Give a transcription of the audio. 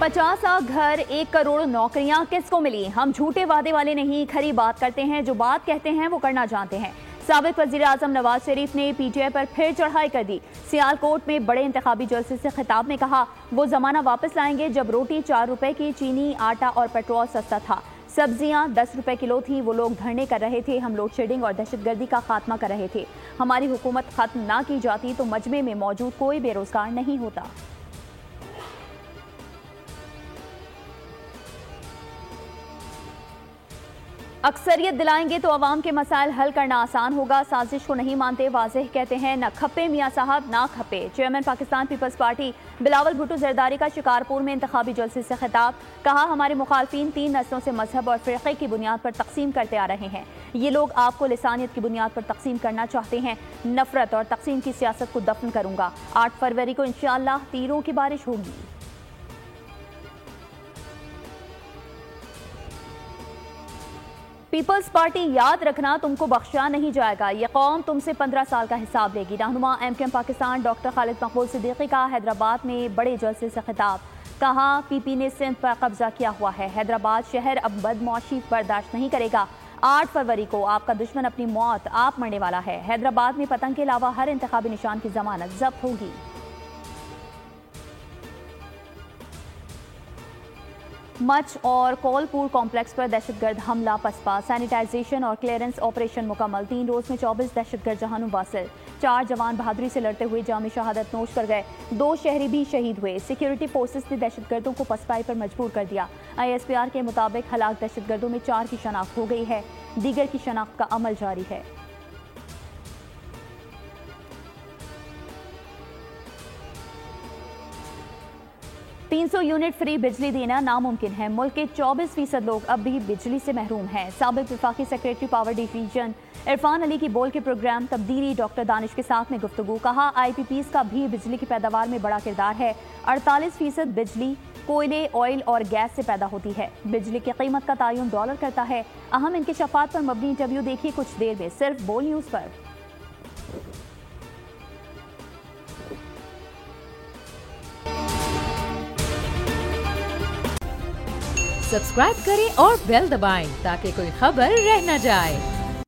50 घर 1 करोड़ नौकरियां किसको मिली? हम झूठे वादे वाले नहीं, खरी बात करते हैं। जो बात कहते हैं वो करना जानते हैं। साबिक वजीर आजम नवाज शरीफ ने पीटीआई पर फिर चढ़ाई कर दी। सियालकोट में बड़े इंतखाबी जलसे से खिताब में कहा, वो जमाना वापस लाएंगे जब रोटी 4 रुपए की, चीनी, आटा और पेट्रोल सस्ता था, सब्जियां 10 रुपए किलो थी। वो लोग धरने कर रहे थे, हम लोड शेडिंग और दहशतगर्दी का खात्मा कर रहे थे। हमारी हुकूमत खत्म ना की जाती तो मजमे में मौजूद कोई बेरोजगार नहीं होता। अक्सरियत दिलाएंगे तो अवाम के मसाइल हल करना आसान होगा। साजिश को नहीं मानते, वाज़ेह कहते हैं। न खपे मियाँ साहब, ना खपे। चेयरमैन पाकिस्तान पीपल्स पार्टी बिलावल भुट्टो जरदारी का शिकारपुर में इंतखाबी जलसे से खिताब। कहा, हमारे मुखालफिन 3 नस्लों से मजहब और फ़िरक़े की बुनियाद पर तकसीम करते आ रहे हैं। ये लोग आपको लिसानियत की बुनियाद पर तकसीम करना चाहते हैं। नफरत और तकसीम की सियासत को दफन करूंगा। 8 फरवरी को इंशाअल्लाह तीरों की बारिश होगी। पीपल्स पार्टी, याद रखना तुमको बख्शा नहीं जाएगा। ये कौम तुमसे 15 साल का हिसाब लेगी। रहनुमा एमकेएम पाकिस्तान डॉक्टर खालिद मकबूल सिद्दीकी का हैदराबाद में बड़े जलसे से खिताब। कहा, पीपी ने सिंध पर कब्जा किया हुआ है। हैदराबाद शहर अब बदमाशी बर्दाश्त नहीं करेगा। 8 फरवरी को आपका दुश्मन अपनी मौत आप मरने वाला है। हैदराबाद में पतंग के अलावा हर इंतखाबी निशान की जमानत जब्त होगी। मच और कौलपुर कॉम्प्लेक्स पर दहशतगर्द हमला पसपा। सैनिटाइजेशन और क्लियरेंस ऑपरेशन मुकम्मल। 3 रोज में 24 दहशतगर्द जहां वासिल। 4 जवान बहादुरी से लड़ते हुए जामी शहादत नोश कर गए। 2 शहरी भी शहीद हुए। सिक्योरिटी फोर्सेस ने दहशतगर्दों को पसपाई पर मजबूर कर दिया। ISPR के मुताबिक हलाक दहशतगर्दों में 4 की शनाख्त हो गई है। दीगर की शनाख्त का अमल जारी है। 300 यूनिट फ्री बिजली देना नामुमकिन है। मुल्क के 24% लोग अब भी बिजली से महरूम हैं। साबिक वफाकी secretary power division Irfan Ali की बोल के प्रोग्राम तब्दीली डॉक्टर दानिश के साथ में गुफ्तगू। कहा, IPPs का भी बिजली की पैदावार में बड़ा किरदार है। 48% बिजली कोयले, ऑयल और गैस से पैदा होती है। बिजली की कीमत का तयन डॉलर करता है। अहम इंकशाफात पर मबनी इंटरव्यू देखिए कुछ देर में सिर्फ बोल न्यूज़ पर। सब्सक्राइब करें और बेल दबाएं ताकि कोई खबर रह न जाए।